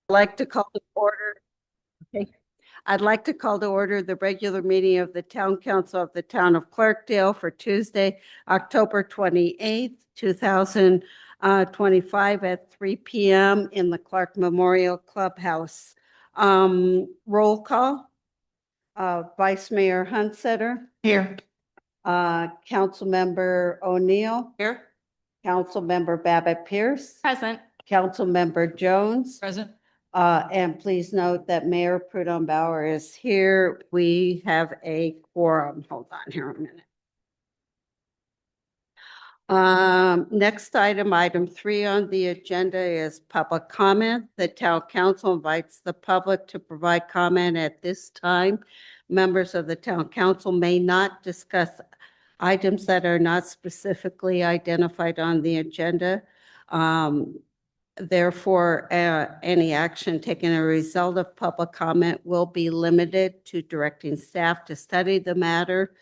Like to call to order. Okay. I'd like to call to order the regular meeting of the Town Council of the Town of Clarkdale for Tuesday, October 28th, 2025 at 3 p.m. in the Clark Memorial Clubhouse. Roll call. Vice Mayor Hunsetter, Here. Councilmember O'Neill, Here. Councilmember Babbitt Pierce, Present. Councilmember Jones. Present. And please note that Mayor Prudhomme Bauer is here. We have a quorum. Hold on here a minute. Next item 3 on the agenda is public comment. The town council invites the public to provide comment at this time. Members of the town council may not discuss items that are not specifically identified on the agenda. Therefore, any action taken as a result of public comment will be limited to directing staff to study the matter,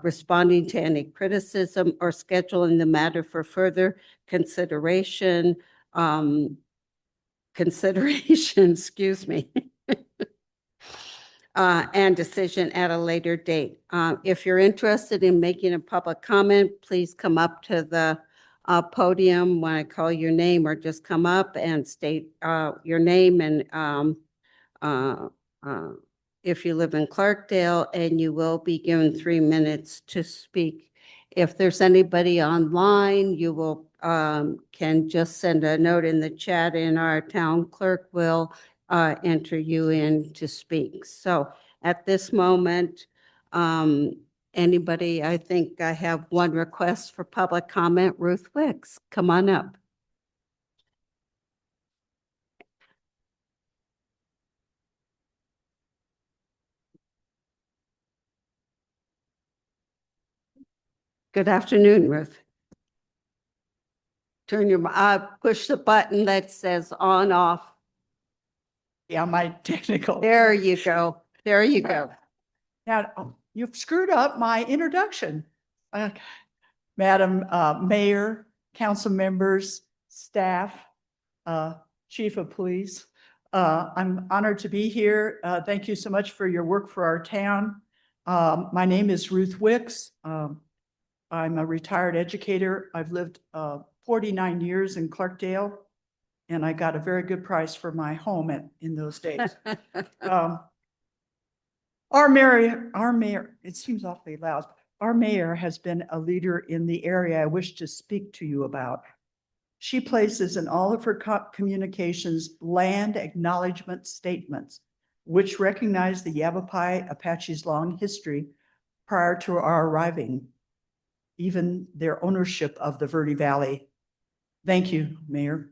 responding to any criticism, or scheduling the matter for further consideration, excuse me, and decision at a later date. If you're interested in making a public comment, please come up to the podium when I call your name, or just come up and state your name and if you live in Clarkdale, and you will be given 3 minutes to speak. If there's anybody online, you will can just send a note in the chat, and our town clerk will enter you in to speak. So at this moment, anybody, I think I have one request for public comment. Ruth Wicks, come on up. Good afternoon, Ruth. Turn your, push the button that says on, off. Yeah, my technical. There you go. There you go. Now, you've screwed up my introduction. Madam Mayor, council members, staff, Chief of Police. I'm honored to be here. Thank you so much for your work for our town. My name is Ruth Wicks. I'm a retired educator. I've lived 49 years in Clarkdale, and I got a very good price for my home in those days. Our mayor, it seems awfully loud. Our mayor has been a leader in the area I wish to speak to you about. She places in all of her communications land acknowledgement statements, which recognize the Yavapai Apache's long history prior to our arriving, even their ownership of the Verde Valley. Thank you, Mayor.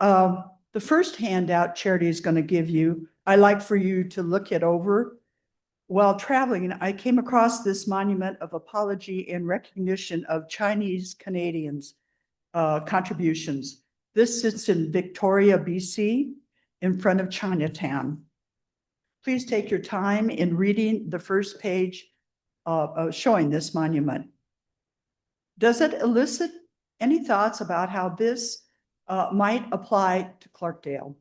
The first handout Charity is going to give you, I'd like for you to look it over. While traveling, I came across this monument of apology in recognition of Chinese Canadians' contributions. This sits in Victoria, BC, in front of Chinatown. Please take your time in reading the first page showing this monument. Does it elicit any thoughts about how this might apply to Clarkdale?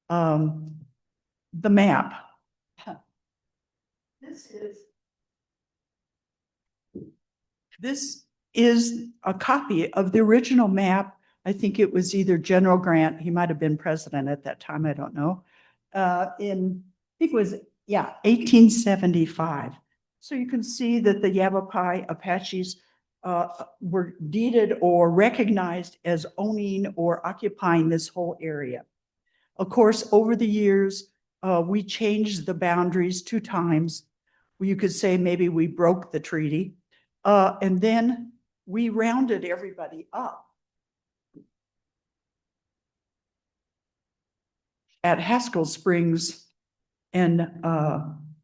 The map. This is a copy of the original map. I think it was either General Grant, he might have been president at that time, I don't know. I think it was, 1875. So you can see that the Yavapai Apaches were deeded or recognized as owning or occupying this whole area. Of course, over the years, we changed the boundaries 2 times. You could say maybe we broke the treaty, and then we rounded everybody up at Haskell Springs and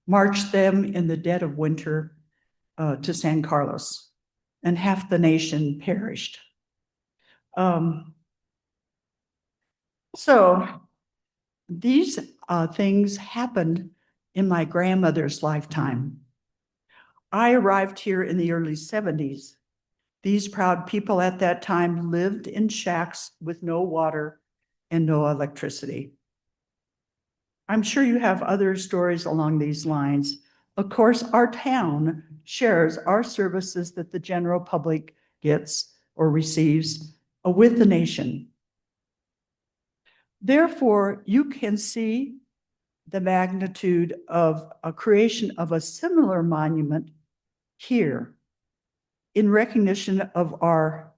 marched them in the dead of winter to San Carlos, and half the nation perished. So these things happened in my grandmother's lifetime. I arrived here in the early 70s. These proud people at that time lived in shacks with no water and no electricity. I'm sure you have other stories along these lines. Of course, our town shares our services that the general public gets or receives with the nation. Therefore, you can see the magnitude of a creation of a similar monument here in recognition of our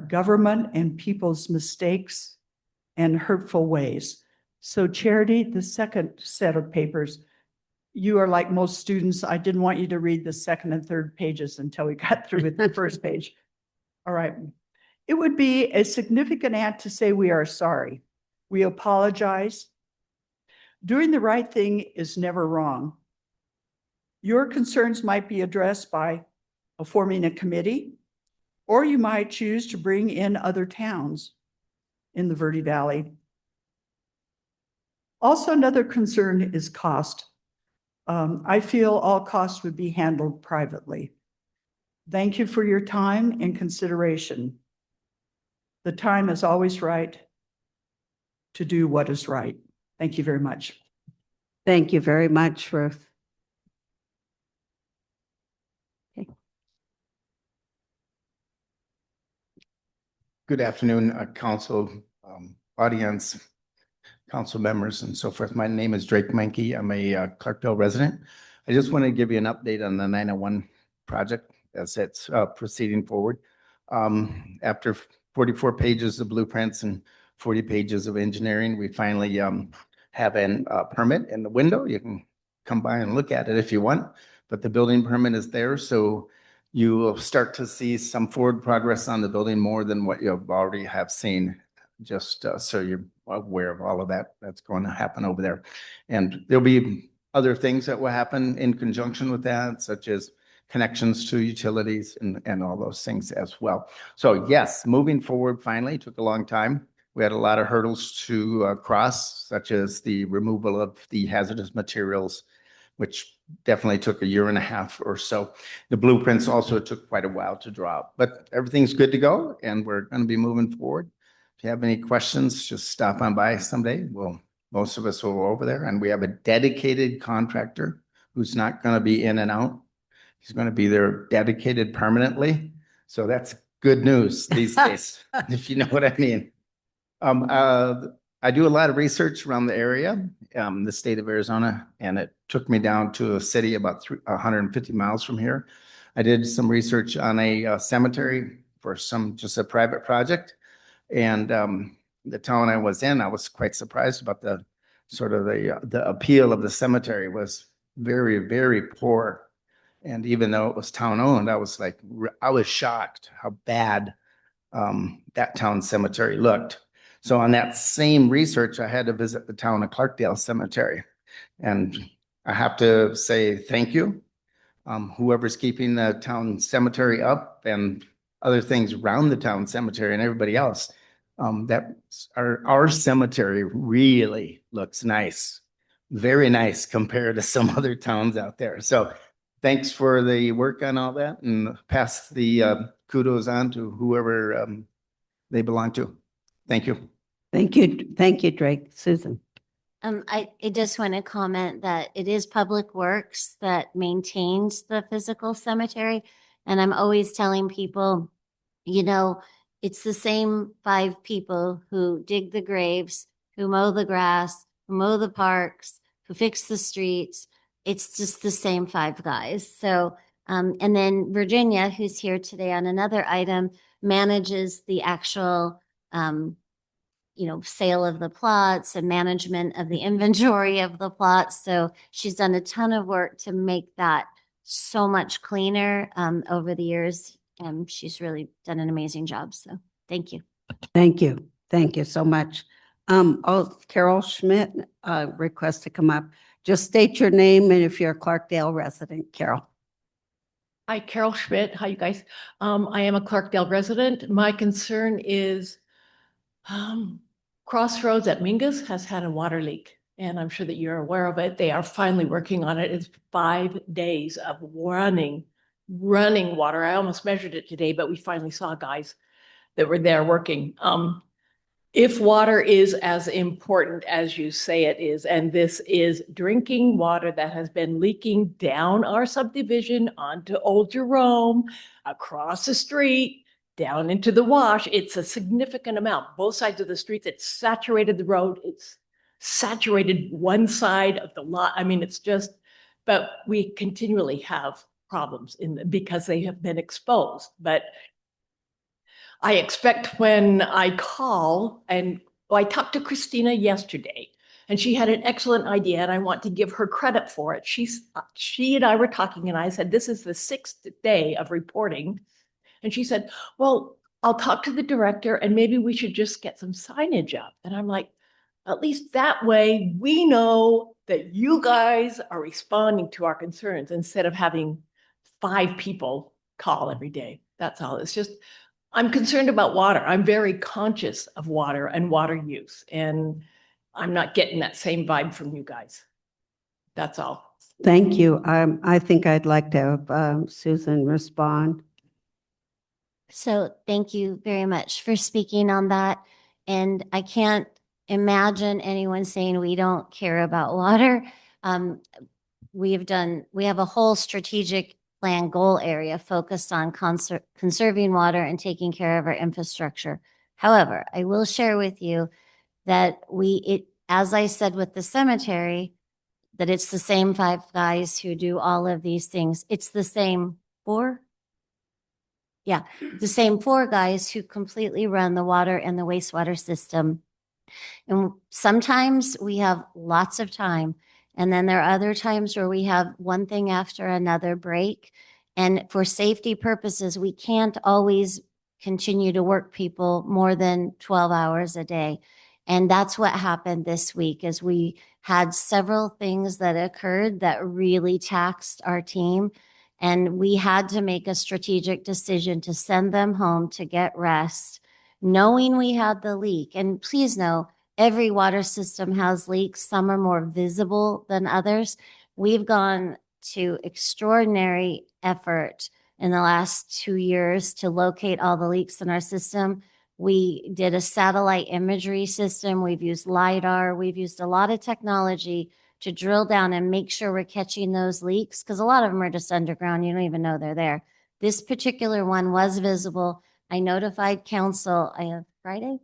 government and people's mistakes and hurtful ways. So Charity, the second set of papers, you are like most students. I didn't want you to read the second and third pages until we got through with the first page. All right. It would be a significant act to say we are sorry. We apologize. Doing the right thing is never wrong. Your concerns might be addressed by forming a committee, or you might choose to bring in other towns in the Verde Valley. Also, another concern is cost. I feel all costs would be handled privately. Thank you for your time and consideration. The time is always right to do what is right. Thank you very much. Thank you very much, Ruth. Good afternoon, council, audience, council members, and so forth. My name is Drake Menke. I'm a Clarkdale resident. I just want to give you an update on the 901 project as it's proceeding forward. After 44 pages of blueprints and 40 pages of engineering, we finally have a permit in the window. You can come by and look at it if you want, but the building permit is there. So you will start to see some forward progress on the building more than what you already have seen, just so you're aware of all of that that's going to happen over there. And there'll be other things that will happen in conjunction with that, such as connections to utilities and all those things as well. So yes, moving forward finally took a long time. We had a lot of hurdles to cross, such as the removal of the hazardous materials, which definitely took a year and a half or so. The blueprints also took quite a while to draw up, but everything's good to go and we're going to be moving forward. If you have any questions, just stop on by someday. Most of us will go over there, and we have a dedicated contractor who's not going to be in and out. He's going to be there dedicated permanently. So that's good news these days, if you know what I mean. I do a lot of research around the area, the state of Arizona, and it took me down to a city about 150 miles from here. I did some research on a cemetery for just a private project. And the town I was in, I was quite surprised about the appeal of the cemetery was very, very poor. And even though it was town owned, I was shocked how bad that town cemetery looked. So on that same research, I had to visit the town of Clarkdale Cemetery. And I have to say thank you. Whoever's keeping the town cemetery up and other things around the town cemetery and everybody else, our cemetery really looks nice, very nice compared to some other towns out there. So thanks for the work on all that, and pass the kudos on to whoever they belong to. Thank you. Thank you. Thank you, Drake. Susan. I just want to comment that it is Public Works that maintains the physical cemetery. And I'm always telling people, it's the same 5 people who dig the graves, who mow the grass, who mow the parks, who fix the streets. It's just the same 5 guys. So, and then Virginia, who's here today on another item, manages the actual, sale of the plots and management of the inventory of the plots. So she's done a ton of work to make that so much cleaner over the years. And she's really done an amazing job. So thank you. Thank you. Thank you so much. Carol Schmidt, request to come up. Just state your name and if you're a Clarkdale resident, Carol. Hi, Carol Schmidt. Hi, you guys. I am a Clarkdale resident. My concern is Crossroads at Mingus has had a water leak, and I'm sure that you're aware of it. They are finally working on it. It's 5 days of running water. I almost measured it today, but we finally saw guys that were there working. If water is as important as you say it is, and this is drinking water that has been leaking down our subdivision onto Old Jerome, across the street, down into the wash, it's a significant amount. Both sides of the streets, it's saturated the road, it's saturated one side of the lot. I mean, it's just, but we continually have problems because they have been exposed. But I expect when I call, and I talked to Christina yesterday, and she had an excellent idea, and I want to give her credit for it. She and I were talking, and I said, this is the 6th day of reporting. And she said, well, I'll talk to the director, and maybe we should just get some signage up. And I'm like, at least that way we know that you guys are responding to our concerns instead of having 5 people call every day. That's all. It's just, I'm concerned about water. I'm very conscious of water and water use, and I'm not getting that same vibe from you guys. That's all. Thank you. I think I'd like to have Susan respond. So thank you very much for speaking on that. And I can't imagine anyone saying we don't care about water. We have a whole strategic plan goal area focused on conserving water and taking care of our infrastructure. However, I will share with you that as I said with the cemetery, that it's the same 5 guys who do all of these things. It's the same 4? Yeah, the same 4 guys who completely run the water and the wastewater system. And sometimes we have lots of time. And then there are other times where we have one thing after another break. And for safety purposes, we can't always continue to work people more than 12 hours a day. And that's what happened this week, is we had several things that occurred that really taxed our team. And we had to make a strategic decision to send them home to get rest, knowing we had the leak. And please know, every water system has leaks. Some are more visible than others. We've gone to extraordinary effort in the last 2 years to locate all the leaks in our system. We did a satellite imagery system. We've used LiDAR. We've used a lot of technology to drill down and make sure we're catching those leaks, because a lot of them are just underground. You don't even know they're there. This particular one was visible. I notified council Friday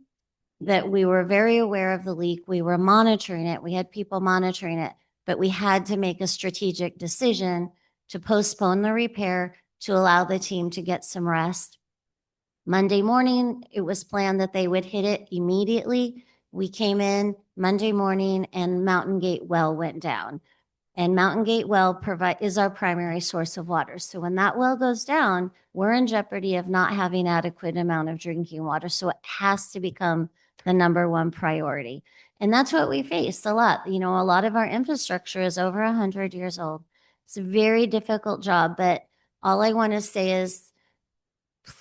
that we were very aware of the leak. We were monitoring it. We had people monitoring it, but we had to make a strategic decision to postpone the repair to allow the team to get some rest. Monday morning, it was planned that they would hit it immediately. We came in Monday morning and Mountain Gate well went down. And Mountain Gate well is our primary source of water. So when that well goes down, we're in jeopardy of not having adequate amount of drinking water. So it has to become the #1 priority. And that's what we face a lot. You know, a lot of our infrastructure is over 100 years old. It's a very difficult job, but all I want to say is,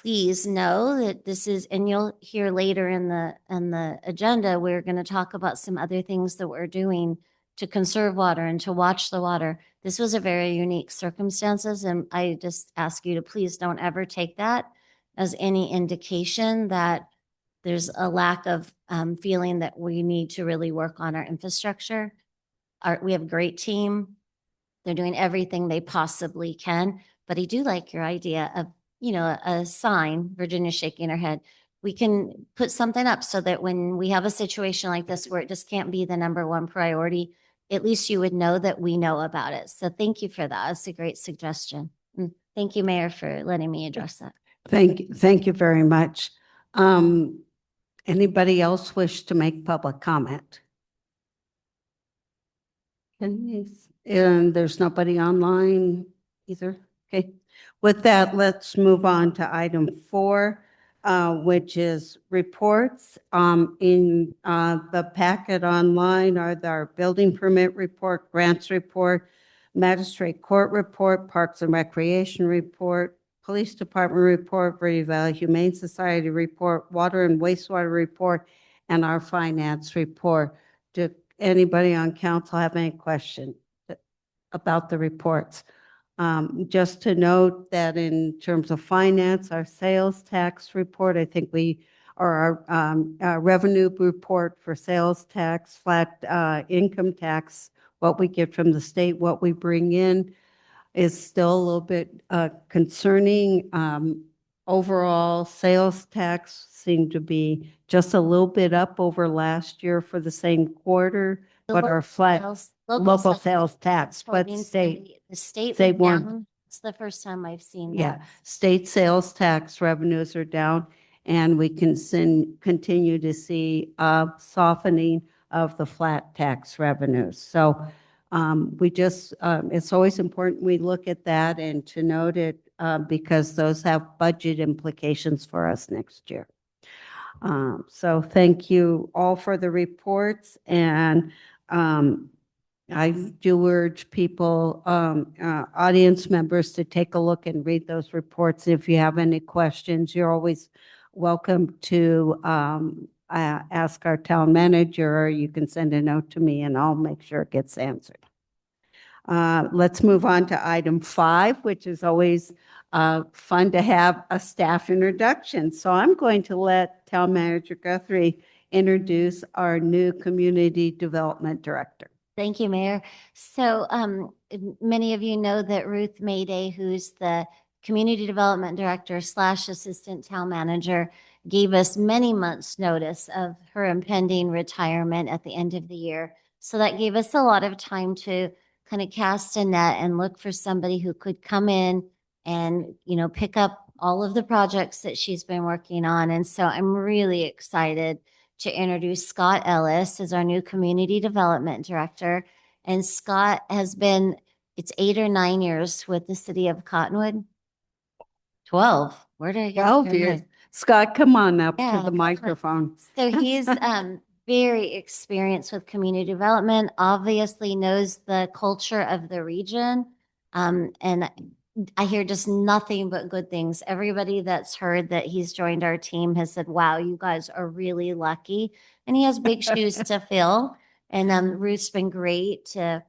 please know that this is, and you'll hear later in the agenda, we're going to talk about some other things that we're doing to conserve water and to watch the water. This was a very unique circumstances, and I just ask you to please don't ever take that as any indication that there's a lack of feeling that we need to really work on our infrastructure. We have a great team. They're doing everything they possibly can, but I do like your idea of, you know, a sign. Virginia's shaking her head. We can put something up so that when we have a situation like this where it just can't be the #1 priority, at least you would know that we know about it. So thank you for that. That's a great suggestion. And thank you, Mayor, for letting me address that. Thank you very much. Anybody else wish to make public comment? And there's nobody online either? Okay. With that, let's move on to item 4, which is reports. In the packet online are our building permit report, grants report, magistrate court report, parks and recreation report, police department report, Verde Valley Humane Society report, water and wastewater report, and our finance report. Do anybody on council have any question about the reports? Just to note that in terms of finance, our sales tax report, I think we or our revenue report for sales tax, flat income tax, what we get from the state, what we bring in is still a little bit concerning. Overall, sales tax seemed to be just a little bit up over last year for the same quarter, The but lo- our flat local sales tax, but holding state, steady. The state they went weren't. down. It's the first time I've seen yeah, that. state sales tax revenues are down, and we can continue to see softening of the flat tax revenues. So we just, it's always important we look at that and to note it because those have budget implications for us next year. So thank you all for the reports, and I do urge people, audience members, to take a look and read those reports. If you have any questions, you're always welcome to ask our town manager, or you can send a note to me and I'll make sure it gets answered. Let's move on to item 5, which is always fun to have a staff introduction. So I'm going to let Town Manager Guthrie introduce our new Community Development Director. Thank you, Mayor. So many of you know that Ruth Mayday, who's the Community Development Director / Assistant Town Manager, gave us many months' notice of her impending retirement at the end of the year. So that gave us a lot of time to kind of cast a net and look for somebody who could come in and, you know, pick up all of the projects that she's been working on. And so I'm really excited to introduce Scott Ellis as our new Community Development Director. And Scott has been, it's 8 or 9 years with the city of Cottonwood. 12. Where did I get? 12 years. Scott, come on up Yeah, to the that's right. microphone. So he's very experienced with community development, obviously knows the culture of the region. And I hear just nothing but good things. Everybody that's heard that he's joined our team has said, wow, you guys are really lucky. And he has big shoes to fill. And Ruth's been great to,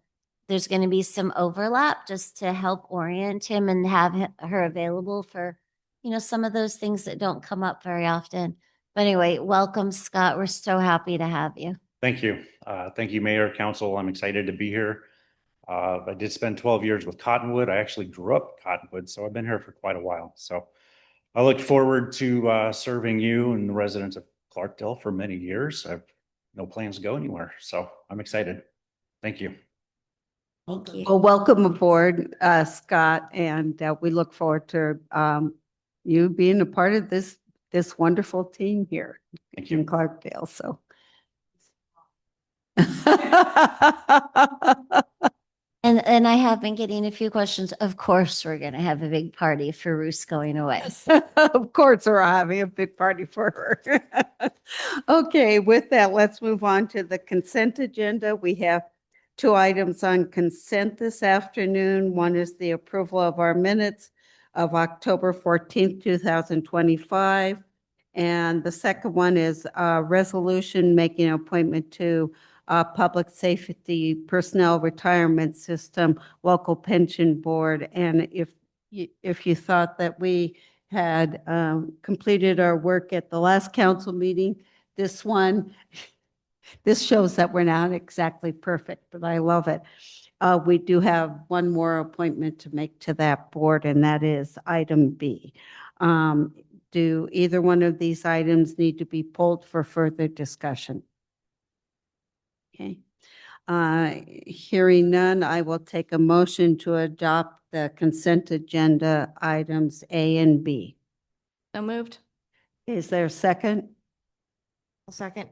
there's going to be some overlap just to help orient him and have her available for, you know, some of those things that don't come up very often. But anyway, welcome, Scott. We're so happy to have you. Thank you. Thank you, Mayor, Council. I'm excited to be here. I did spend 12 years with Cottonwood. I actually grew up in Cottonwood, so I've been here for quite a while. So I look forward to serving you and the residents of Clarkdale for many years. I have no plans to go anywhere, so I'm excited. Thank you. Thank you. Well, welcome aboard, Scott, and we look forward to you being a part of this wonderful team here Thank in you. Clarkdale. So. And I have been getting a few questions. Of course, we're going to have a big party for Ruth's going away. Of course, we're having a big party for her. Okay, with that, let's move on to the consent agenda. We have 2 items on consent this afternoon. One is the approval of our minutes of October 14th, 2025. And the second one is a resolution making an appointment to Public Safety Personnel Retirement System Local Pension Board. And if you thought that we had completed our work at the last council meeting, this shows that we're not exactly perfect, but I love it. We do have one more appointment to make to that board, and that is item B. Do either one of these items need to be pulled for further discussion? Okay. Hearing none, I will take a motion to adopt the consent agenda items A and B. So moved. Is there a second? A second.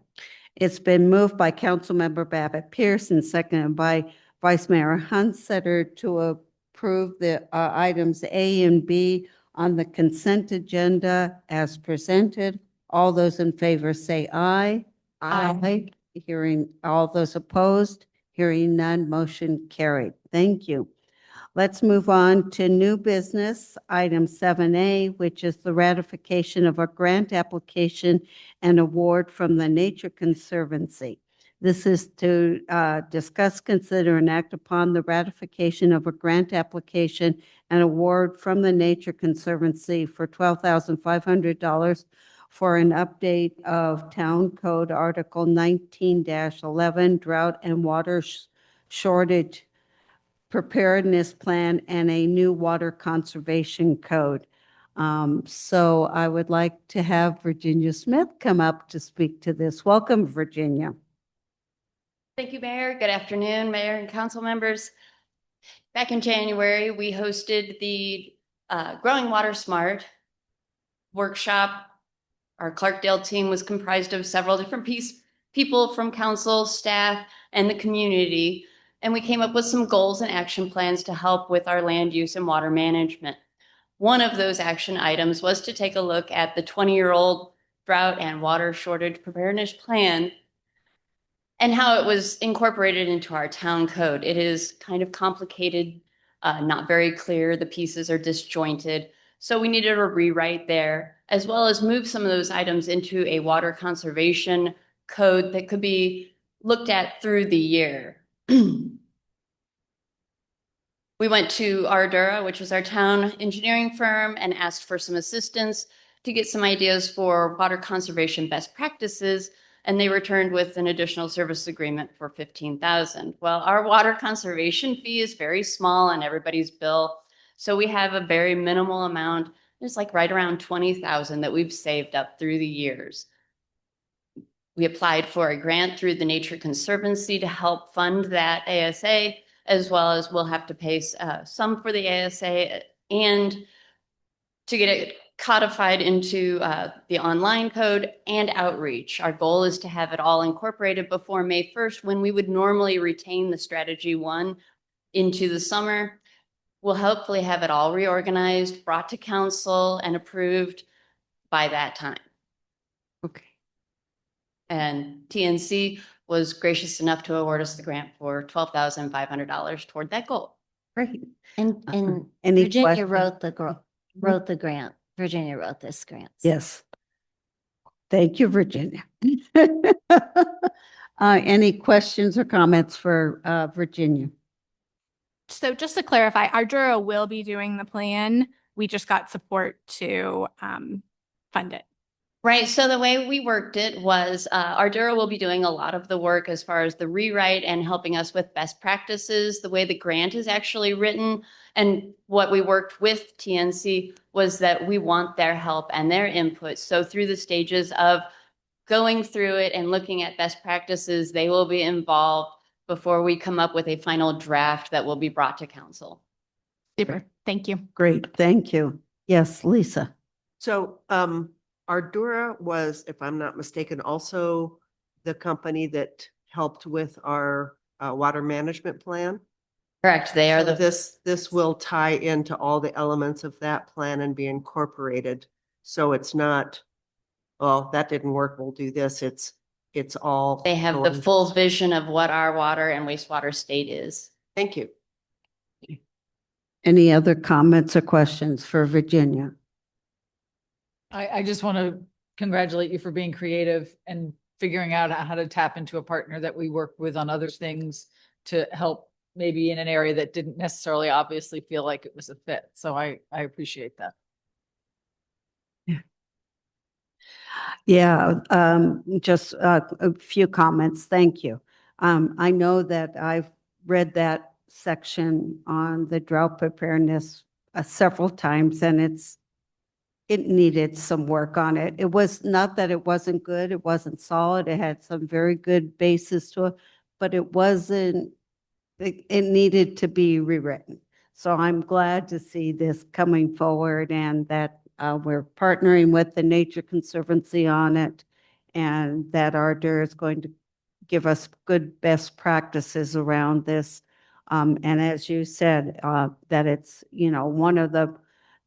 It's been moved by Councilmember Babbitt Pierce and seconded by Vice Mayor Hunsetter to approve the items A and B on the consent agenda as presented. All those in favor say aye. Aye. Hearing all those opposed, hearing none, motion carried. Thank you. Let's move on to new business, item 7A, which is the ratification of a grant application and award from the Nature Conservancy. This is to discuss, consider, and act upon the ratification of a grant application and award from the Nature Conservancy for $12,500 for an update of Town Code Article 19-11 Drought and Water Shortage Preparedness Plan and a new Water Conservation Code. So I would like to have Virginia Smith come up to speak to this. Welcome, Virginia. Thank you, Mayor. Good afternoon, Mayor and council members. Back in January, we hosted the Growing Water Smart workshop. Our Clarkdale team was comprised of several different people from council, staff, and the community. And we came up with some goals and action plans to help with our land use and water management. One of those action items was to take a look at the 20-year-old drought and water shortage preparedness plan and how it was incorporated into our town code. It is kind of complicated, not very clear. The pieces are disjointed. So we needed a rewrite there, as well as move some of those items into a water conservation code that could be looked at through the year. We went to Ardura, which was our town engineering firm, and asked for some assistance to get some ideas for water conservation best practices, and they returned with an additional service agreement for $15,000. Well, our water conservation fee is very small on everybody's bill, so we have a very minimal amount. It's like right around $20,000 that we've saved up through the years. We applied for a grant through the Nature Conservancy to help fund that ASA, as well as we'll have to pay some for the ASA and to get it codified into the online code and outreach. Our goal is to have it all incorporated before May 1st, when we would normally retain the strategy 1 into the summer. We'll hopefully have it all reorganized, brought to council, and approved by that time. Okay. And TNC was gracious enough to award us the grant for $12,500 toward that goal. Great. And Any Virginia questions? wrote the grant. Virginia wrote this grant. Yes. Thank you, Virginia. Any questions or comments for Virginia? So just to clarify, Ardura will be doing the plan. We just got support to fund it. Right. So the way we worked it was Ardura will be doing a lot of the work as far as the rewrite and helping us with best practices. The way the grant is actually written and what we worked with TNC was that we want their help and their input. So through the stages of going through it and looking at best practices, they will be involved before we come up with a final draft that will be brought to council. Super. Thank you. Great, thank you. Yes, Lisa. So Ardura was, if I'm not mistaken, also the company that helped with our water management plan. Correct. They are So the this will tie into all the elements of that plan and be incorporated. So it's not, well, that didn't work, we'll do this. It's all. they have the full vision of what our water and wastewater state is. Thank you. Any other comments or questions for Virginia? I just want to congratulate you for being creative and figuring out how to tap into a partner that we work with on other things to help maybe in an area that didn't necessarily obviously feel like it was a fit. So I appreciate that. Yeah, just a few comments. Thank you. I know that I've read that section on the drought preparedness several times, and it needed some work on it. It was not that it wasn't good, it wasn't solid, it had some very good basis to it, but it wasn't, it needed to be rewritten. So I'm glad to see this coming forward and that we're partnering with the Nature Conservancy on it, and that Ardura is going to give us good best practices around this. And as you said, that it's, one of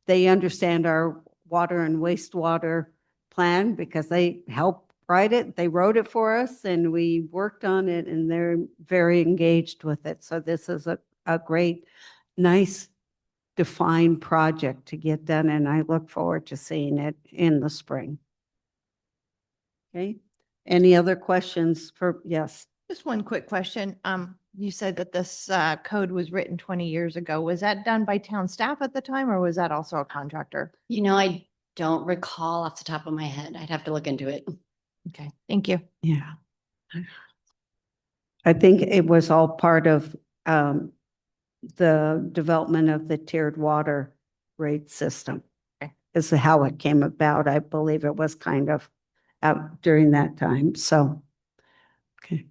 they understand our water and wastewater plan because they helped write it. They wrote it for us and we worked on it, and they're very engaged with it. So this is a great, nice, defined project to get done, and I look forward to seeing it in the spring. Okay, any other questions for, yes? Just one quick question. You said that this code was written 20 years ago. Was that done by town staff at the time, or was that also a contractor? I don't recall off the top of my head. I'd have to look into it. Okay, thank you. Yeah. I think it was all part of the development of the tiered water rate system. Okay. Is how it came about. I believe it was kind of out during that time. So, okay.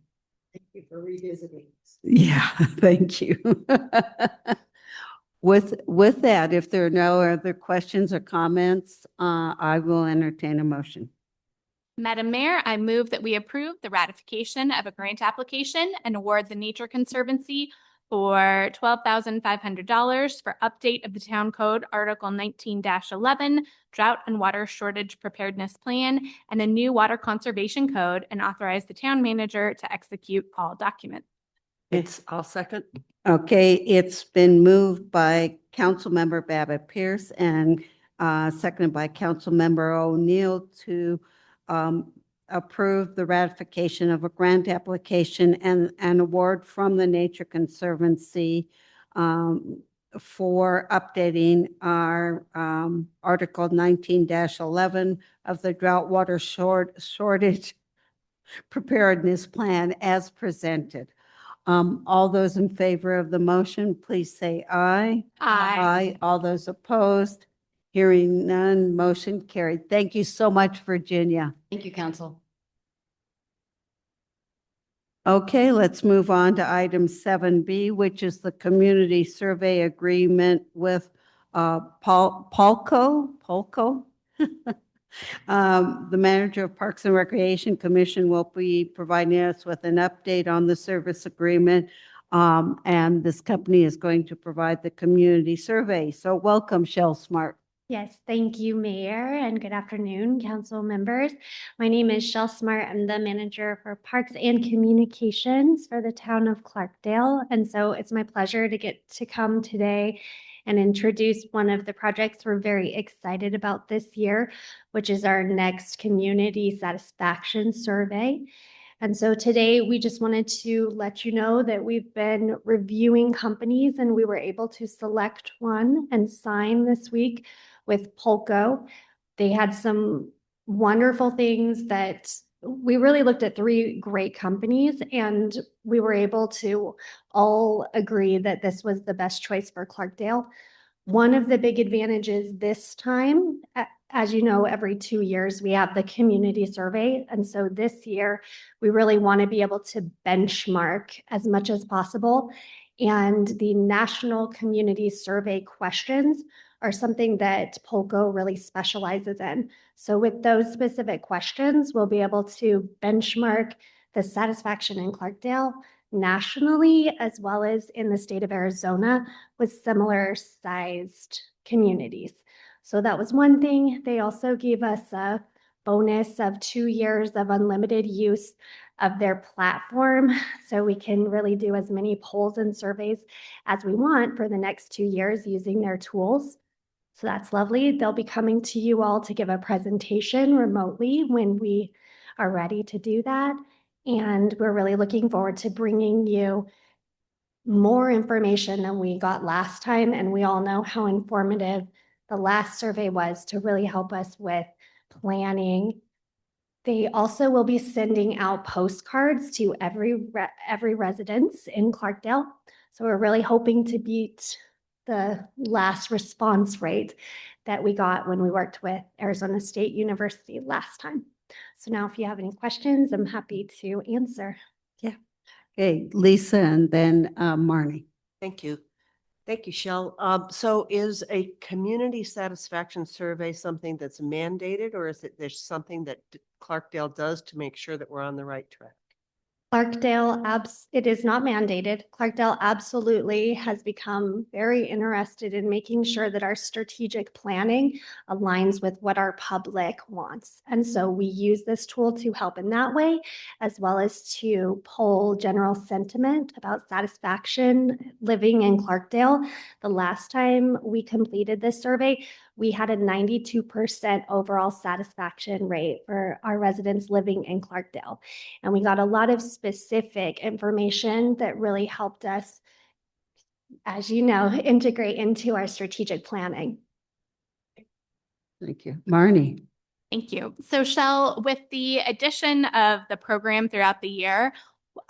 Thank you for revisiting. Yeah, thank you. With that, if there are no other questions or comments, I will entertain a motion. Madam Mayor, I move that we approve the ratification of a grant application and award the Nature Conservancy for $12,500 for update of the Town Code Article 19-11 Drought and Water Shortage Preparedness Plan and a new Water Conservation Code, and authorize the town manager to execute all documents. I'll second. Okay, it's been moved by Councilmember Babbitt Pierce and seconded by Councilmember O'Neill to approve the ratification of a grant application and an award from the Nature Conservancy for updating our Article 19-11 of the Drought Water Shortage Preparedness Plan as presented. All those in favor of the motion, please say aye. Aye. All those opposed? Hearing none, motion carried. Thank you so much, Virginia. Thank you, council. Okay, let's move on to item 7B, which is the community survey agreement with Polco. The manager of Parks and Recreation Commission will be providing us with an update on the service agreement. And this company is going to provide the community survey. So welcome, Shell Smart. Yes, thank you, Mayor, and good afternoon, council members. My name is Shell Smart. I'm the manager for Parks and Communications for the town of Clarkdale. And so it's my pleasure to get to come today and introduce one of the projects we're very excited about this year, which is our next community satisfaction survey. And so today we just wanted to let you know that we've been reviewing companies and we were able to select one and sign this week with Polco. They had some wonderful things that we really looked at 3 great companies and we were able to all agree that this was the best choice for Clarkdale. One of the big advantages this time, as you know, every 2 years we have the community survey. And so this year we really want to be able to benchmark as much as possible. And the National Community Survey questions are something that Polco really specializes in. So with those specific questions, we'll be able to benchmark the satisfaction in Clarkdale nationally, as well as in the state of Arizona with similar sized communities. So that was one thing. They also gave us a bonus of 2 years of unlimited use of their platform. So we can really do as many polls and surveys as we want for the next 2 years using their tools. So that's lovely. They'll be coming to you all to give a presentation remotely when we are ready to do that. And we're really looking forward to bringing you more information than we got last time. And we all know how informative the last survey was to really help us with planning. They also will be sending out postcards to every residence in Clarkdale. So we're really hoping to beat the last response rate that we got when we worked with Arizona State University last time. So now if you have any questions, I'm happy to answer. Yeah. Okay, Lisa and then Marnie. Thank you. Thank you, Shell. So is a community satisfaction survey something that's mandated, or is it there's something that Clarkdale does to make sure that we're on the right track? Clarkdale, it is not mandated. Clarkdale absolutely has become very interested in making sure that our strategic planning aligns with what our public wants. And so we use this tool to help in that way, as well as to poll general sentiment about satisfaction living in Clarkdale. The last time we completed this survey, we had a 92% overall satisfaction rate for our residents living in Clarkdale. And we got a lot of specific information that really helped us, as you know, integrate into our strategic planning. Thank you. Marnie? Thank you. So Shell, with the addition of the program throughout the year,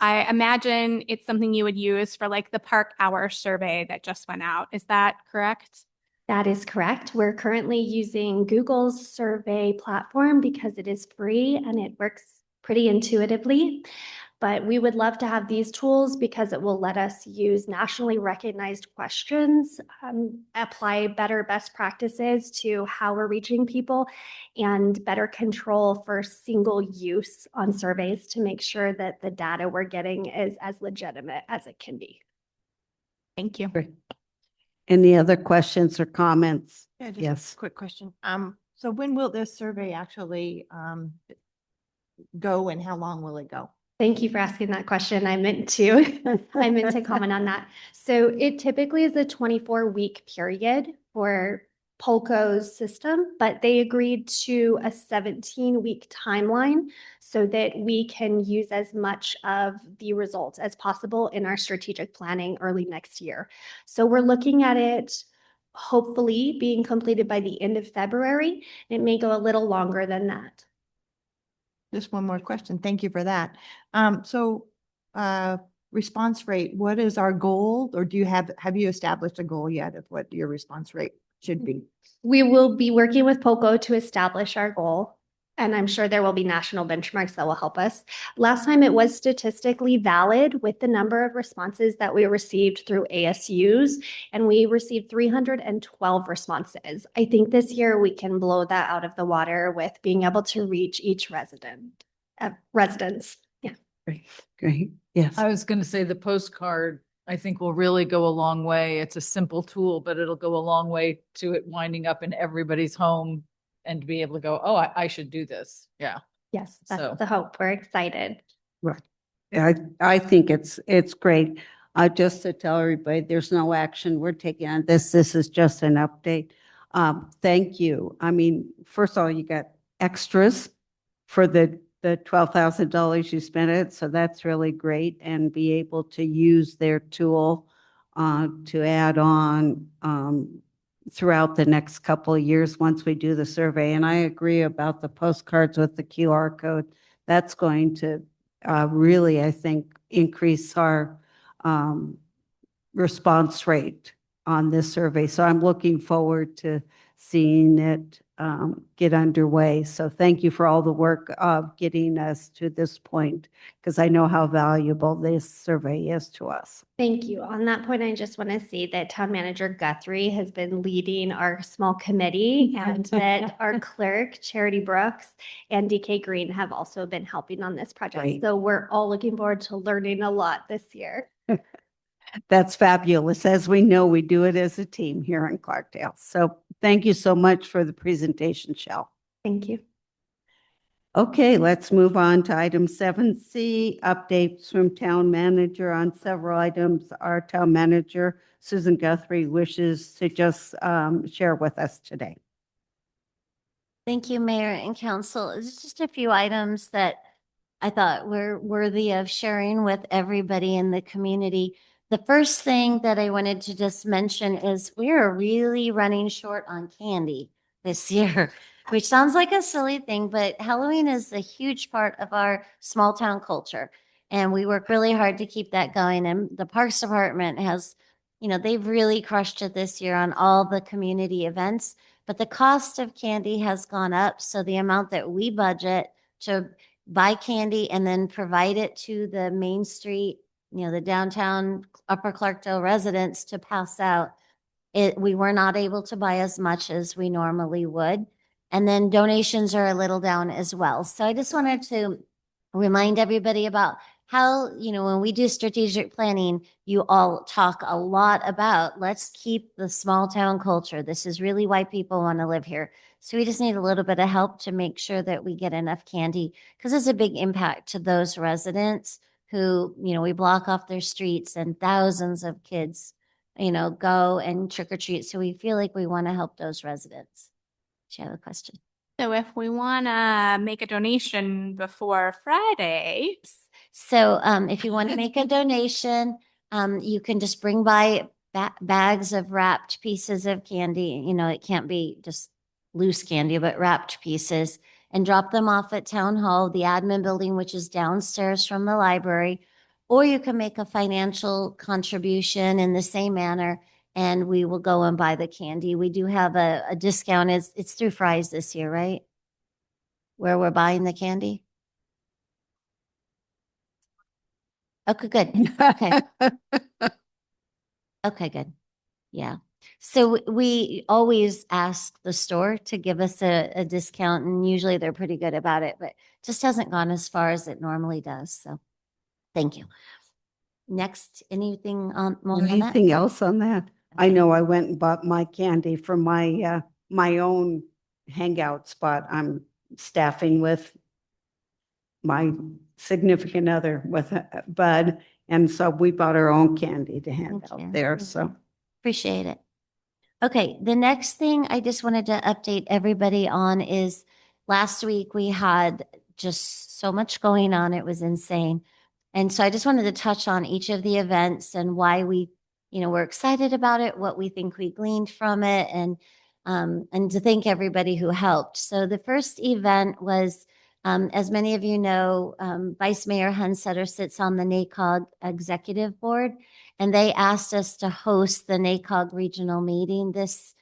I imagine it's something you would use for like the park hour survey that just went out. Is that correct? That is correct. We're currently using Google's survey platform because it is free and it works pretty intuitively. But we would love to have these tools because it will let us use nationally recognized questions, apply better best practices to how we're reaching people, and better control for single use on surveys to make sure that the data we're getting is as legitimate as it can be. Thank you. Any other questions or comments? Yeah, just Yes. a quick question. So when will this survey actually go and how long will it go? Thank you for asking that question. I meant to comment on that. So it typically is a 24-week period for Polko's system, but they agreed to a 17-week timeline so that we can use as much of the results as possible in our strategic planning early next year. So we're looking at it hopefully being completed by the end of February. It may go a little longer than that. Just one more question. Thank you for that. Response rate, what is our goal? Or have you established a goal yet of what your response rate should be? We will be working with POCO to establish our goal, and I'm sure there will be national benchmarks that will help us. Last time it was statistically valid with the number of responses that we received through ASUs, and we received 312 responses. I think this year we can blow that out of the water with being able to reach each residents. Yeah. Great. Yes. I was going to say the postcard, I think will really go a long way. It's a simple tool, but it'll go a long way to it winding up in everybody's home and to be able to go, oh, I should do this. Yeah. Yes, that's So- the hope. We're excited. Right. I think it's great. Just to tell everybody, there's no action we're taking on this. This is just an update. Thank you. I mean, first of all, you got extras for the $12,000 you spent it, so that's really great, and be able to use their tool to add on throughout the next couple of years once we do the survey. And I agree about the postcards with the QR code. That's going to really, I think, increase our response rate on this survey. So I'm looking forward to seeing it get underway. So thank you for all the work of getting us to this point, because I know how valuable this survey is to us. Thank you. On that point, I just want to say that Town Manager Guthrie has been leading our small committee and that our clerk, Charity Brooks, and DK Green have also been helping on this project. Right. So we're all looking forward to learning a lot this year. That's fabulous. As we know, we do it as a team here in Clarkdale. So thank you so much for the presentation, Shell. Thank you. Okay, let's move on to item 7C, updates from town manager on several items. Our town manager, Susan Guthrie, wishes to just share with us today. Thank you, Mayor and Council. It's just a few items that I thought were worthy of sharing with everybody in the community. The first thing that I wanted to just mention is we are really running short on candy this year, which sounds like a silly thing, but Halloween is a huge part of our small town culture. And we work really hard to keep that going. And the Parks Department has, they've really crushed it this year on all the community events. But the cost of candy has gone up. So the amount that we budget to buy candy and then provide it to the Main Street, the downtown Upper Clarkdale residents to pass out, we were not able to buy as much as we normally would. And then donations are a little down as well. So I just wanted to remind everybody about how, when we do strategic planning, you all talk a lot about let's keep the small town culture. This is really why people want to live here. So we just need a little bit of help to make sure that we get enough candy, because it's a big impact to those residents who, we block off their streets and thousands of kids, go and trick or treat. So we feel like we want to help those residents. Do you have a question? So if we want to make a donation before Friday. So if you want to make a donation, you can just bring by bags of wrapped pieces of candy. It can't be just loose candy, but wrapped pieces, and drop them off at Town Hall, the admin building, which is downstairs from the library. Or you can make a financial contribution in the same manner, and we will go and buy the candy. We do have a discount. It's through Fry's this year, right? Where we're buying the candy? Okay, good. Okay. Okay, good. Yeah. So we always ask the store to give us a discount, and usually they're pretty good about it, but just hasn't gone as far as it normally does. So thank you. Next, anything on more on that? Anything else on that? I know I went and bought my candy for my, my own hangout spot I'm staffing with my significant other with Bud. And so we bought our own candy to hand Thank you. out there. Thank So you. Appreciate it. Okay, the next thing I just wanted to update everybody on is last week we had just so much going on. It was insane. And so I just wanted to touch on each of the events and why we, we're excited about it, what we think we gleaned from it, and to thank everybody who helped. So the first event was, as many of you know, Vice Mayor Hunsetter sits on the NACOG Executive Board, and they asked us to host the NACOG regional meeting this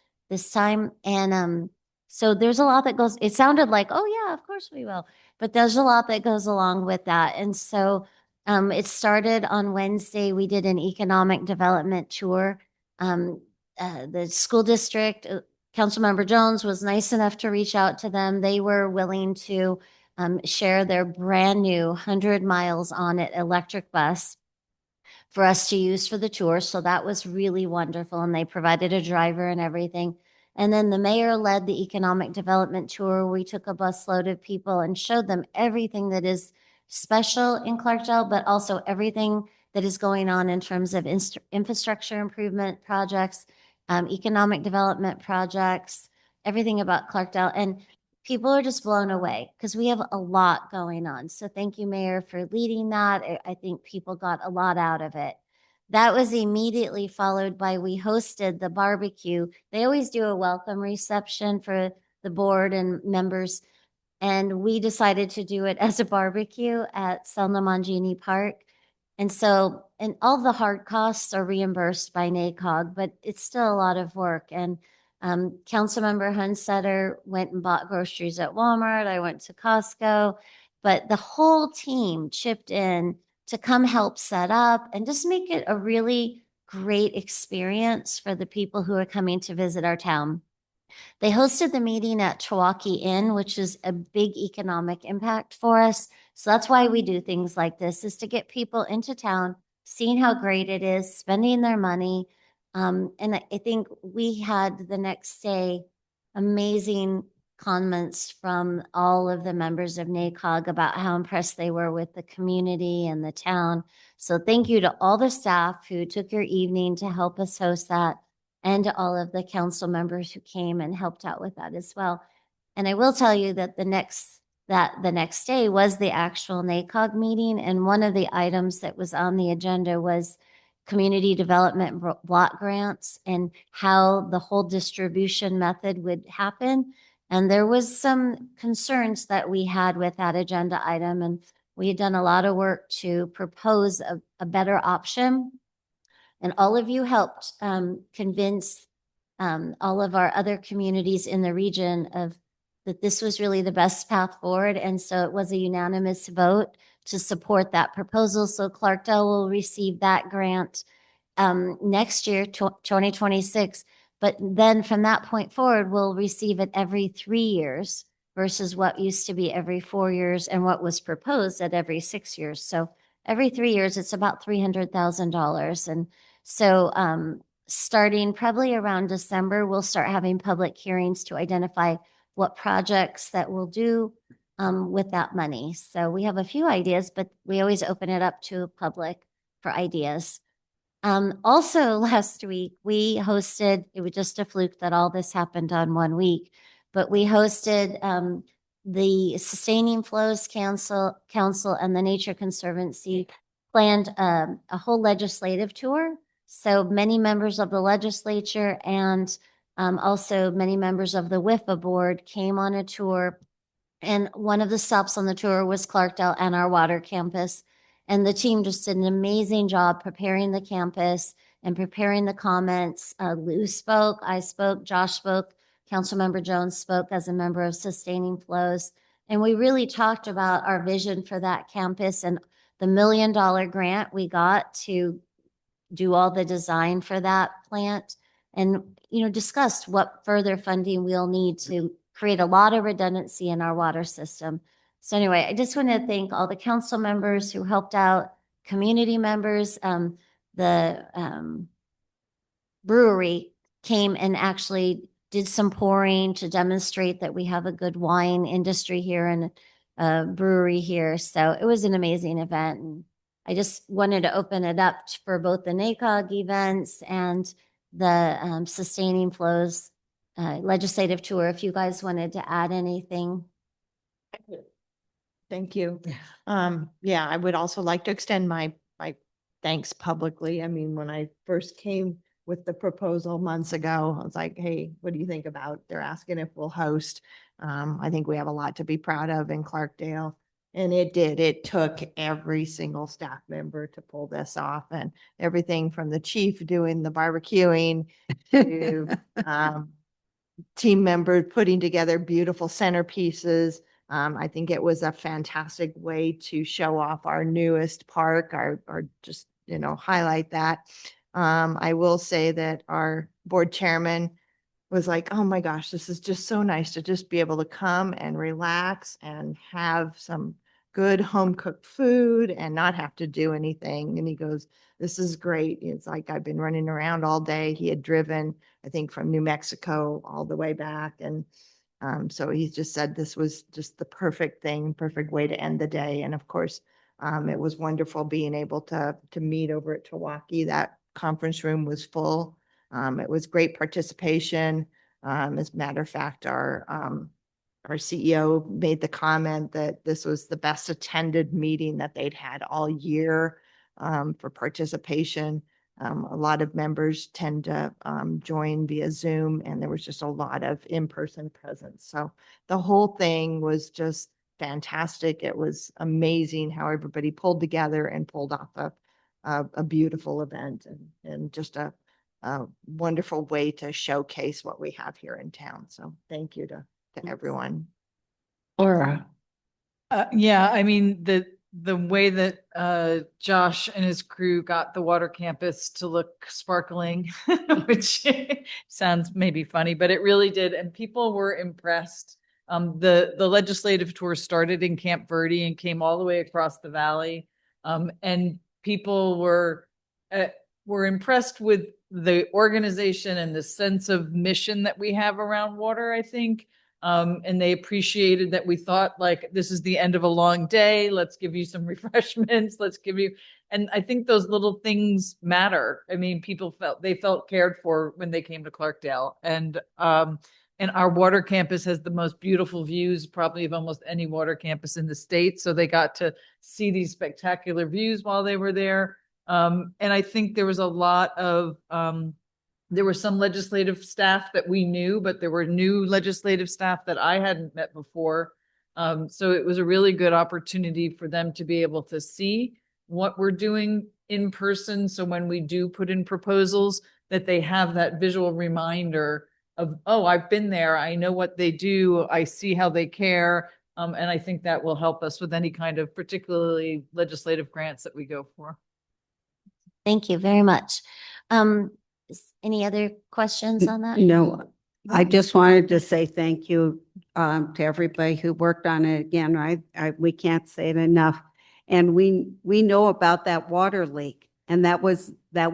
time. And so there's a lot that goes, it sounded like, oh yeah, of course we will, but there's a lot that goes along with that. And so it started on Wednesday. We did an economic development tour. The school district, Councilmember Jones was nice enough to reach out to them. They were willing to share their brand new 100 miles on it electric bus for us to use for the tour. So that was really wonderful. And they provided a driver and everything. And then the mayor led the economic development tour. We took a busload of people and showed them everything that is special in Clarkdale, but also everything that is going on in terms of infrastructure improvement projects, economic development projects, everything about Clarkdale. And people are just blown away because we have a lot going on. So thank you, Mayor, for leading that. I think people got a lot out of it. That was immediately followed by, we hosted the barbecue. They always do a welcome reception for the board and members. And we decided to do it as a barbecue at Selma Mangini Park. And so, and all the hard costs are reimbursed by NACOG, but it's still a lot of work. And Councilmember Hunsetter went and bought groceries at Walmart. I went to Costco, but the whole team chipped in to come help set up and just make it a really great experience for the people who are coming to visit our town. They hosted the meeting at Chewauquee Inn, which is a big economic impact for us. So that's why we do things like this, is to get people into town, seeing how great it is, spending their money. And I think we had the next day amazing comments from all of the members of NACOG about how impressed they were with the community and the town. So thank you to all the staff who took your evening to help us host that, and to all of the council members who came and helped out with that as well. And I will tell you that the next day was the actual NACOG meeting, and one of the items that was on the agenda was community development block grants and how the whole distribution method would happen. And there was some concerns that we had with that agenda item, and we had done a lot of work to propose a better option. And all of you helped convince all of our other communities in the region that this was really the best path forward. And so it was a unanimous vote to support that proposal. So Clarkdale will receive that grant next year, 2026. But then from that point forward, we'll receive it every 3 years versus what used to be every 4 years and what was proposed at every 6 years. So every 3 years, it's about $300,000. And so starting probably around December, we'll start having public hearings to identify what projects that we'll do with that money. So we have a few ideas, but we always open it up to public for ideas. Also last week, we hosted, it was just a fluke that all this happened on 1 week, but we hosted the Sustaining Flows Council and the Nature Conservancy planned a whole legislative tour. So many members of the legislature and Also, many members of the WIFA board came on a tour, and one of the stops on the tour was Clarkdale and our water campus. And the team just did an amazing job preparing the campus and preparing the comments. Lou spoke, I spoke, Josh spoke, Councilmember Jones spoke as a member of Sustaining Flows. And we really talked about our vision for that campus and the $1 million grant we got to do all the design for that plant, and, discussed what further funding we'll need to create a lot of redundancy in our water system. So anyway, I just want to thank all the council members who helped out, community members. The brewery came and actually did some pouring to demonstrate that we have a good wine industry here and a brewery here. So it was an amazing event. And I just wanted to open it up for both the NACOG events and the Sustaining Flows legislative tour, if you guys wanted to add anything. Thank you. Yeah, I would also like to extend my thanks publicly. I mean, when I first came with the proposal months ago, I was like, hey, what do you think about? They're asking if we'll host. I think we have a lot to be proud of in Clarkdale. And it did. It took every single staff member to pull this off, and everything from the chief doing the barbecuing to team members putting together beautiful centerpieces. I think it was a fantastic way to show off our newest park, our just, highlight that. I will say that our board chairman was like, oh my gosh, this is just so nice to just be able to come and relax and have some good home cooked food and not have to do anything. And he goes, this is great. It's like, I've been running around all day. He had driven, I think, from New Mexico all the way back. And so he just said this was just the perfect thing, perfect way to end the day. And of course, it was wonderful being able to meet over at Milwaukee. That conference room was full. It was great participation. As a matter of fact, our CEO made the comment that this was the best attended meeting that they'd had all year for participation. A lot of members tend to join via Zoom, and there was just a lot of in-person presence. So the whole thing was just fantastic. It was amazing how everybody pulled together and pulled off a beautiful event, and just a wonderful way to showcase what we have here in town. So thank you to everyone. Laura. Yeah, I mean, the way that Josh and his crew got the water campus to look sparkling, which sounds maybe funny, but it really did. And people were impressed. The legislative tour started in Camp Verde and came all the way across the valley. And people were impressed with the organization and the sense of mission that we have around water, I think. And they appreciated that we thought, like, this is the end of a long day. Let's give you some refreshments. And I think those little things matter. I mean, they felt cared for when they came to Clarkdale. And our water campus has the most beautiful views probably of almost any water campus in the state. So they got to see these spectacular views while they were there. And I think there was a lot of, there were some legislative staff that we knew, but there were new legislative staff that I hadn't met before. So it was a really good opportunity for them to be able to see what we're doing in person. So when we do put in proposals, that they have that visual reminder of, oh, I've been there. I know what they do. I see how they care. And I think that will help us with any kind of particularly legislative grants that we go for. Thank you very much. Any other questions on that? No, I just wanted to say thank you to everybody who worked on it. Again, we can't say it enough. And we know about that water leak, and that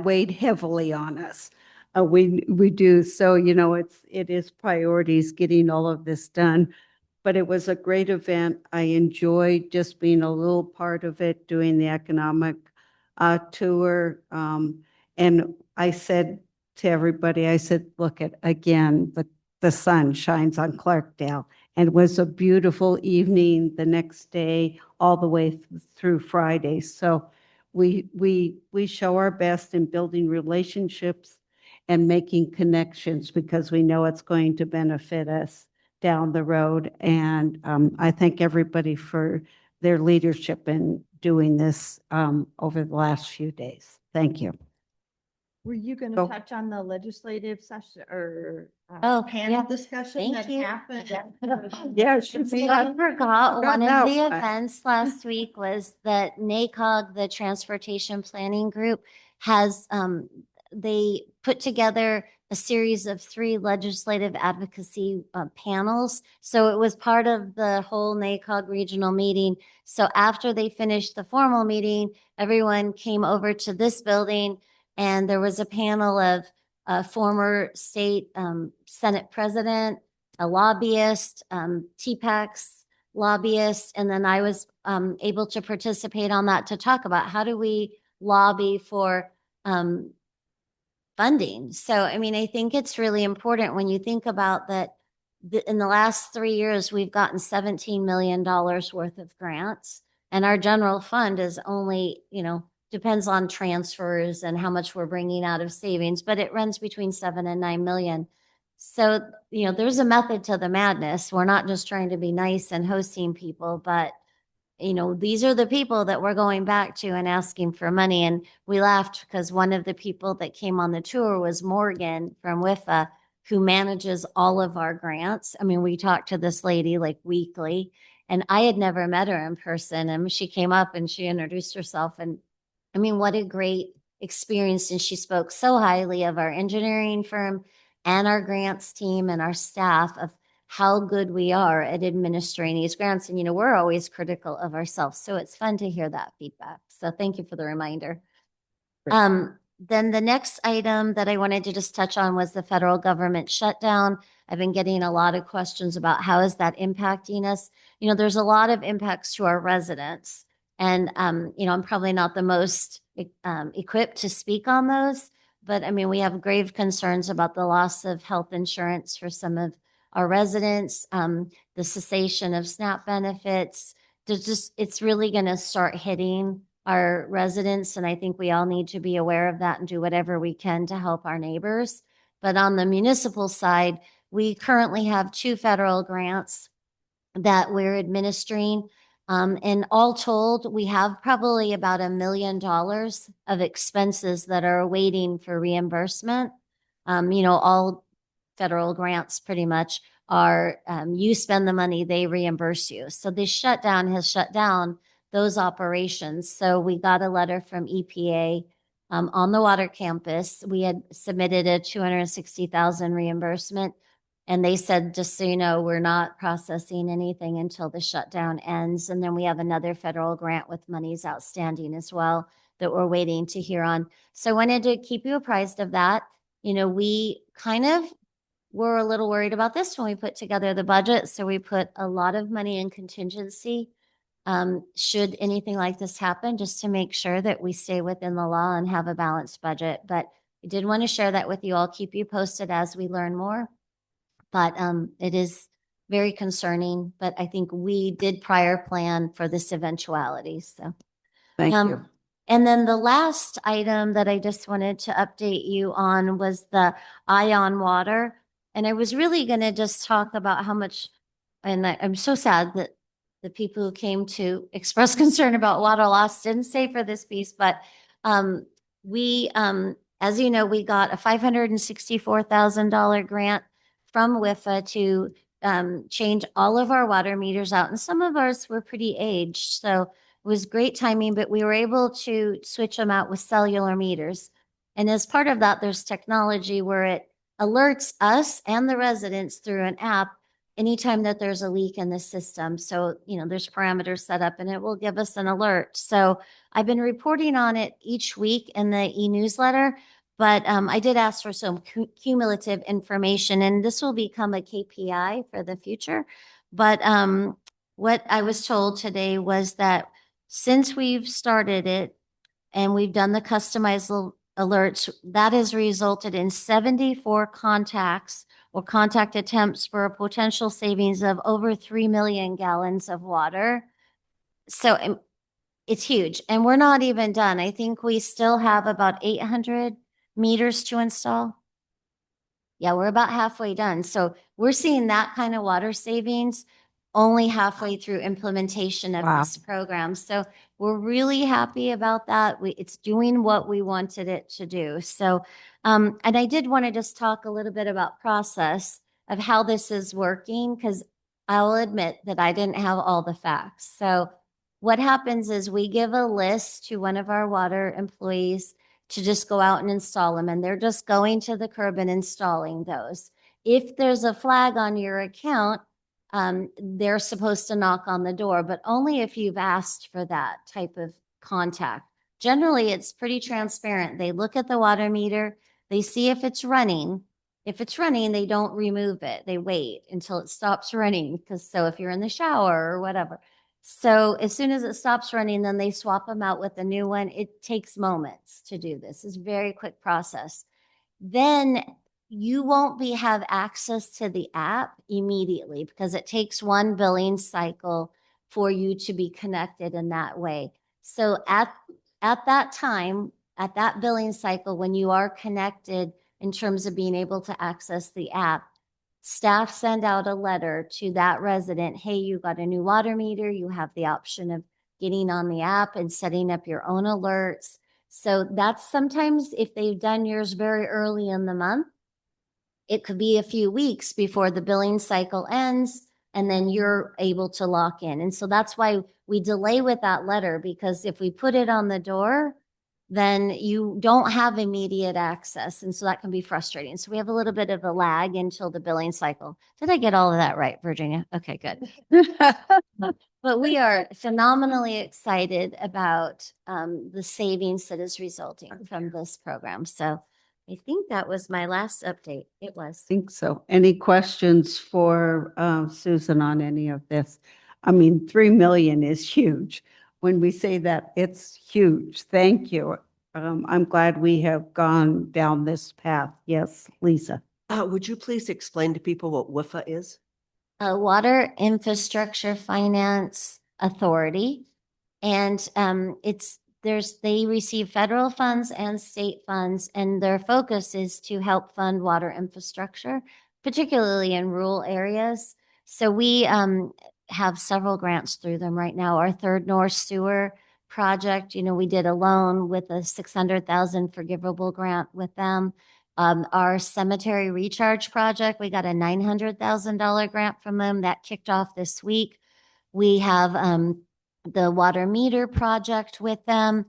weighed heavily on us. We do. So, it is priorities getting all of this done. But it was a great event. I enjoyed just being a little part of it, doing the economic tour. And I said to everybody, I said, look at, again, the sun shines on Clarkdale. And it was a beautiful evening the next day, all the way through Friday. So we show our best in building relationships and making connections because we know it's going to benefit us down the road. And I thank everybody for their leadership in doing this over the last few days. Thank you. Were you going Go. to touch on the legislative session or Oh, panel yeah. discussion Thank that you. happened? Yeah, it should So be. I forgot, one that of the one. events last week was that NACOG, the Transportation Planning Group, has, they put together a series of 3 legislative advocacy panels. So it was part of the whole NACOG regional meeting. So after they finished the formal meeting, everyone came over to this building and there was a panel of a former state Senate president, a lobbyist, TPAC's lobbyist, and then I was able to participate on that to talk about how do we lobby for funding. So, I mean, I think it's really important when you think about that in the last 3 years, we've gotten $17 million worth of grants, and our general fund is only, depends on transfers and how much we're bringing out of savings, but it runs between 7 and 9 million. So, there's a method to the madness. We're not just trying to be nice and hosting people, but these are the people that we're going back to and asking for money. And we laughed because one of the people that came on the tour was Morgan from WIFA, who manages all of our grants. I mean, we talked to this lady like weekly, and I had never met her in person. And she came up and she introduced herself. And I mean, what a great experience. And she spoke so highly of our engineering firm and our grants team and our staff of how good we are at administering these grants. And, we're always critical of ourselves. So it's fun to hear that feedback. So thank you for the reminder. Then the next item that I wanted to just touch on was the federal government shutdown. I've been getting a lot of questions about how is that impacting us. There's a lot of impacts to our residents. And, I'm probably not the most equipped to speak on those. But I mean, we have grave concerns about the loss of health insurance for some of our residents, the cessation of SNAP benefits. It's really going to start hitting our residents. And I think we all need to be aware of that and do whatever we can to help our neighbors. But on the municipal side, we currently have 2 federal grants that we're administering. And all told, we have probably about $1 million of expenses that are waiting for reimbursement. All federal grants pretty much are you spend the money, they reimburse you. So this shutdown has shut down those operations. So we got a letter from EPA on the water campus. We had submitted a $260,000 reimbursement. And they said, just so you know, we're not processing anything until the shutdown ends. And then we have another federal grant with monies outstanding as well that we're waiting to hear on. So I wanted to keep you apprised of that. We kind of were a little worried about this when we put together the budget. So we put a lot of money in contingency should anything like this happen, just to make sure that we stay within the law and have a balanced budget. But I did want to share that with you. I'll keep you posted as we learn more. But it is very concerning, but I think we did prior plan for this eventuality. So Thank you. And then the last item that I just wanted to update you on was the Ion Water. And I was really going to just talk about how much, and I'm so sad that the people who came to express concern about water loss didn't stay for this piece, but we, as you know, we got a $564,000 grant from WIFA to change all of our water meters out. And some of ours were pretty aged. So it was great timing, but we were able to switch them out with cellular meters. And as part of that, there's technology where it alerts us and the residents through an app anytime that there's a leak in the system. So, there's parameters set up and it will give us an alert. So I've been reporting on it each week in the e-newsletter, but I did ask for some cumulative information, and this will become a KPI for the future. But what I was told today was that since we've started it and we've done the customized alerts, that has resulted in 74 contacts or contact attempts for a potential savings of over 3 million gallons of water. So it's huge. And we're not even done. I think we still have about 800 meters to install. Yeah, we're about halfway done. So we're seeing that kind of water savings only halfway through implementation of Wow. this program. So we're really happy about that. It's doing what we wanted it to do. So, and I did want to just talk a little bit about process of how this is working, because I'll admit that I didn't have all the facts. So what happens is we give a list to one of our water employees to just go out and install them, and they're just going to the curb and installing those. If there's a flag on your account, they're supposed to knock on the door, but only if you've asked for that type of contact. Generally, it's pretty transparent. They look at the water meter, they see if it's running. If it's running, they don't remove it. They wait until it stops running. So if you're in the shower or whatever. So as soon as it stops running, then they swap them out with a new one. It takes moments to do this. It's a very quick process. Then you won't have access to the app immediately, because it takes one billing cycle for you to be connected in that way. So at that time, at that billing cycle, when you are connected in terms of being able to access the app, staff send out a letter to that resident. Hey, you got a new water meter. You have the option of getting on the app and setting up your own alerts. So that's sometimes, if they've done yours very early in the month, it could be a few weeks before the billing cycle ends, and then you're able to lock in. And so that's why we delay with that letter, because if we put it on the door, then you don't have immediate access. And so that can be frustrating. So we have a little bit of a lag until the billing cycle. Did I get all of that right, Virginia? Okay, good. But we are phenomenally excited about the savings that is resulting from this program. So I think that was my last update. It was. Think so. Any questions for Susan on any of this? I mean, 3 million is huge. When we say that, it's huge. Thank you. I'm glad we have gone down this path. Yes, Lisa. Would you please explain to people what WIFA is? Water Infrastructure Finance Authority. And they receive federal funds and state funds, and their focus is to help fund water infrastructure, particularly in rural areas. So we have several grants through them right now. Our Third North Sewer project, we did a loan with a $600,000 forgivable grant with them. Our cemetery recharge project, we got a $900,000 grant from them that kicked off this week. We have the water meter project with them.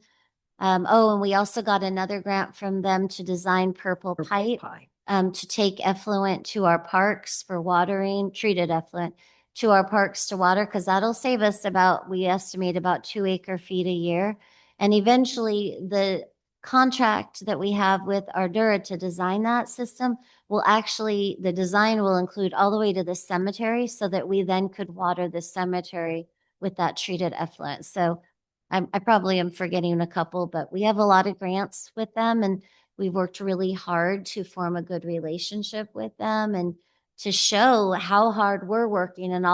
And we also got another grant from them to design purple pipe to take effluent to our parks for watering, treated effluent to our parks to water, because that'll save us we estimate about 2 acre-feet a year. And eventually the contract that we have with Ardura to design that system the design will include all the way to the cemetery, so that we then could water the cemetery with that treated effluent. So I probably am forgetting a couple, but we have a lot of grants with them, and we've worked really hard to form a good relationship with them and to show how hard we're working. And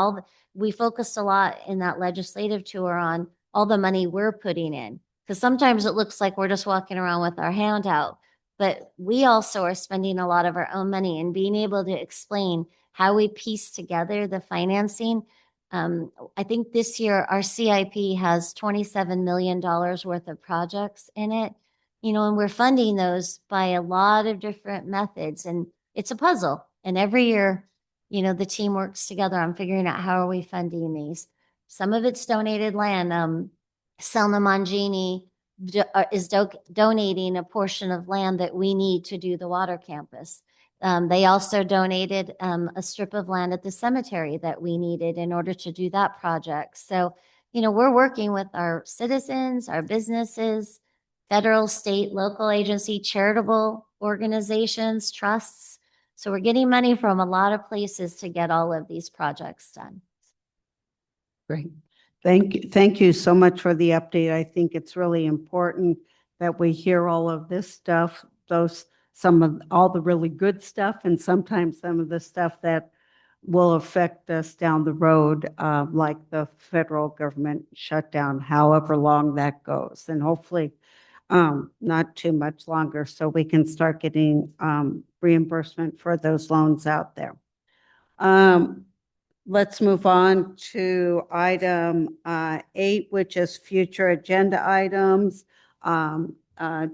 we focused a lot in that legislative tour on all the money we're putting in, because sometimes it looks like we're just walking around with our hand out, but we also are spending a lot of our own money, and being able to explain how we piece together the financing. I think this year our CIP has $27 million worth of projects in it, and we're funding those by a lot of different methods, and it's a puzzle. And every year, the team works together on figuring out how are we funding these. Some of it's donated land. Selma Mangini is donating a portion of land that we need to do the water campus. They also donated a strip of land at the cemetery that we needed in order to do that project. So, we're working with our citizens, our businesses, federal, state, local agency, charitable organizations, trusts. So we're getting money from a lot of places to get all of these projects done. Great. Thank you so much for the update. I think it's really important that we hear all of this stuff, all the really good stuff, and sometimes some of the stuff that will affect us down the road, like the federal government shutdown, however long that goes. And hopefully not too much longer, so we can start getting reimbursement for those loans out there. Let's move on to item 8, which is future agenda items.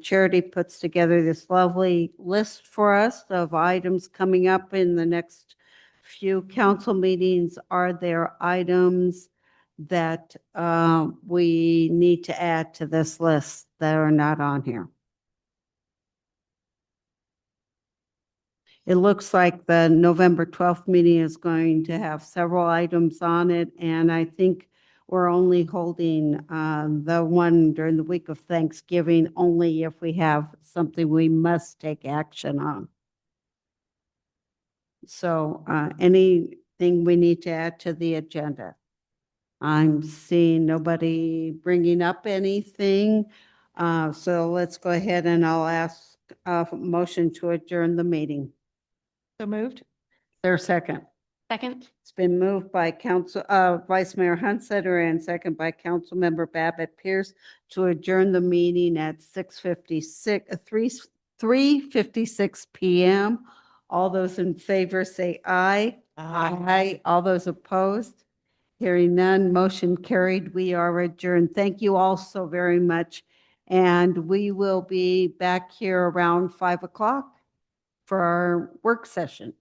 Charity puts together this lovely list for us of items coming up in the next few council meetings. Are there items that we need to add to this list that are not on here? It looks like the November 12th meeting is going to have several items on it, and I think we're only holding the one during the week of Thanksgiving only if we have something we must take action on. So anything we need to add to the agenda? I'm seeing nobody bringing up anything. So let's go ahead and I'll ask a motion to adjourn the meeting. So moved? There's a second. Second. It's been moved by Vice Mayor Hunsetter and second by Councilmember Babbitt Pierce to adjourn the meeting at 3:56 PM. All those in favor say aye. Aye. All those opposed? Hearing none, motion carried. We are adjourned. Thank you all so very much. And we will be back here around 5 o'clock for our work session.